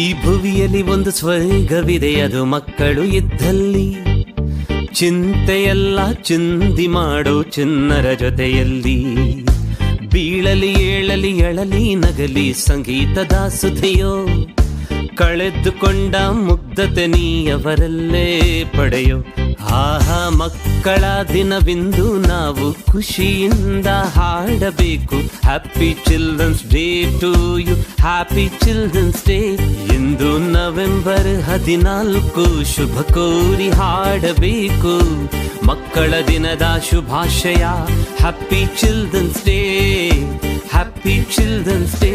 ಈ ಭುವಿಯಲ್ಲಿ ಒಂದು ಸ್ವರ್ಗವಿದೆ, ಅದು ಮಕ್ಕಳು ಇದ್ದಲ್ಲಿ. ಚಿಂತೆಯೆಲ್ಲ ಚಿಂದಿ ಮಾಡೋ ಚಿನ್ನರ ಜೊತೆಯಲ್ಲಿ. ಬೀಳಲಿ ಏಳಲಿ ಎಳಲಿ ನಗಲಿ ಸಂಗೀತದ ಸುಧೆಯೋ. ಕಳೆದುಕೊಂಡ ಮುಗ್ಧತೆ ನೀಯವರಲ್ಲೇ ಪಡೆಯೋ. ಆಹಾ ಮಕ್ಕಳ ದಿನವಿಂದು ನಾವು ಖುಷಿಯಿಂದ ಹಾಡಬೇಕು. Happy children's day to you, happy children's day. ಇಂದು ನವೆಂಬರ್ 14, ಶುಭ ಕೋರಿ ಹಾಡಬೇಕು. ಮಕ್ಕಳ ದಿನದ ಶುಭಾಶಯ, happy children's day, happy children's day.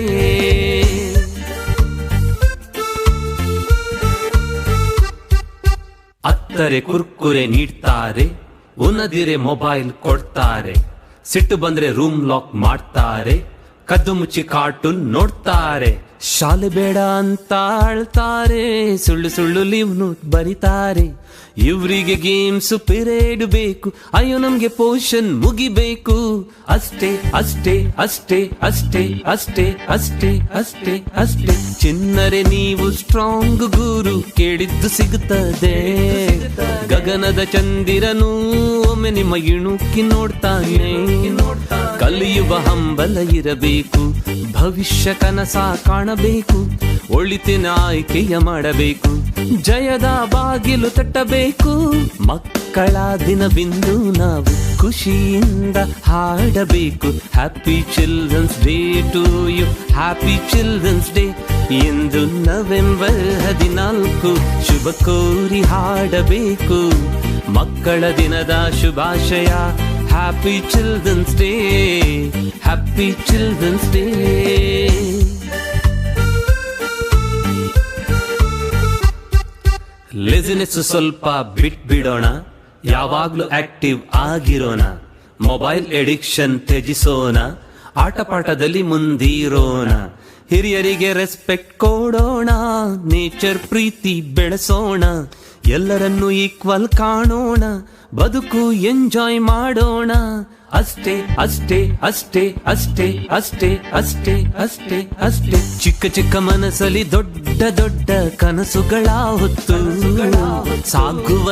ಅತ್ತರೆ ಕುರ್ಕುರೆ ನೀಡ್ತಾರೆ, ಉನದಿರೆ ಮೊಬೈಲ್ ಕೊಡ್ತಾರೆ. ಸಿಟ್ಟು ಬಂದ್ರೆ ರೂಮ್ ಲಾಕ್ ಮಾಡ್ತಾರೆ, ಕದ್ದು ಮುಚ್ಚಿ ಕಾರ್ಟೂನ್ ನೋಡ್ತಾರೆ. ಶಾಲೆ ಬೇಡ ಅಂತ ಆಳ್ತಾರೆ, ಸುಳ್ಳು ಸುಳ್ಳು ಲೀವ್ ನೋಟ್ ಬರಿತಾರೆ. ಇವ್ರಿಗೆ ಗೇಮ್ಸ್ ಪಿರಿಯಡ್ ಬೇಕು, ಅಯ್ಯೋ ನಮ್ಗೆ ಪೋಷನ್ ಮುಗಿಬೇಕು. ಅಷ್ಟೇ ಅಷ್ಟೇ ಅಷ್ಟೇ ಅಷ್ಟೇ ಅಷ್ಟೇ ಅಷ್ಟೇ ಅಷ್ಟೇ ಅಷ್ಟೇ. ಚಿನ್ನರೆ ನೀವು ಸ್ಟ್ರಾಂಗ್ ಗುರು, ಕೇಳಿದ್ದು ಸಿಗುತ್ತದೆ. ಗಗನದ ಚಂದಿರನು ಒಮ್ಮೆ ನಿಮ್ಮ ಇಣುಕಿ ನೋಡ್ತಾನೆ. ಕಲಿಯುವ ಹಂಬಲ ಇರಬೇಕು, ಭವಿಷ್ಯ ಕನಸ ಕಾಣಬೇಕು. ಒಳಿತಿನ ಆಯ್ಕೆಯ ಮಾಡಬೇಕು, ಜಯದ ಬಾಗಿಲು ತಟ್ಟಬೇಕು. ಮಕ್ಕಳ ದಿನವಿಂದು ನಾವು ಖುಷಿಯಿಂದ ಹಾಡಬೇಕು. Happy children's day to you, happy children's day. ಇಂದು ನವೆಂಬರ್ 14, ಶುಭ ಕೋರಿ ಹಾಡಬೇಕು. ಮಕ್ಕಳ ದಿನದ ಶುಭಾಶಯ, happy children's day, happy children's day. Laziness ಸ್ವಲ್ಪ ಬಿಟ್ಬಿಡೋಣ, ಯಾವಾಗ್ಲೂ ಆಕ್ಟಿವ್ ಆಗಿರೋಣ. ಮೊಬೈಲ್ ಎಡಿಕ್ಷನ್ ತ್ಯಜಿಸೋಣ, ಆಟ ಪಾಠದಲ್ಲಿ ಮುಂದಿರೋಣ. ಹಿರಿಯರಿಗೆ ರೆಸ್ಪೆಕ್ಟ್ ಕೊಡೋಣ, ನೇಚರ್ ಪ್ರೀತಿ ಬೆಳೆಸೋಣ. ಎಲ್ಲರನ್ನೂ ಈಕ್ವಲ್ ಕಾಣೋಣ, ಬದುಕು ಎಂಜಾಯ್ ಮಾಡೋಣ. ಅಷ್ಟೇ ಅಷ್ಟೇ ಅಷ್ಟೇ ಅಷ್ಟೇ ಅಷ್ಟೇ ಅಷ್ಟೇ ಅಷ್ಟೇ ಅಷ್ಟೇ. ಚಿಕ್ಕ ಚಿಕ್ಕ ಮನಸ್ಸಲ್ಲಿ ದೊಡ್ಡ ದೊಡ್ಡ ಕನಸುಗಳ ಹೊತ್ತು ಸಾಗುವ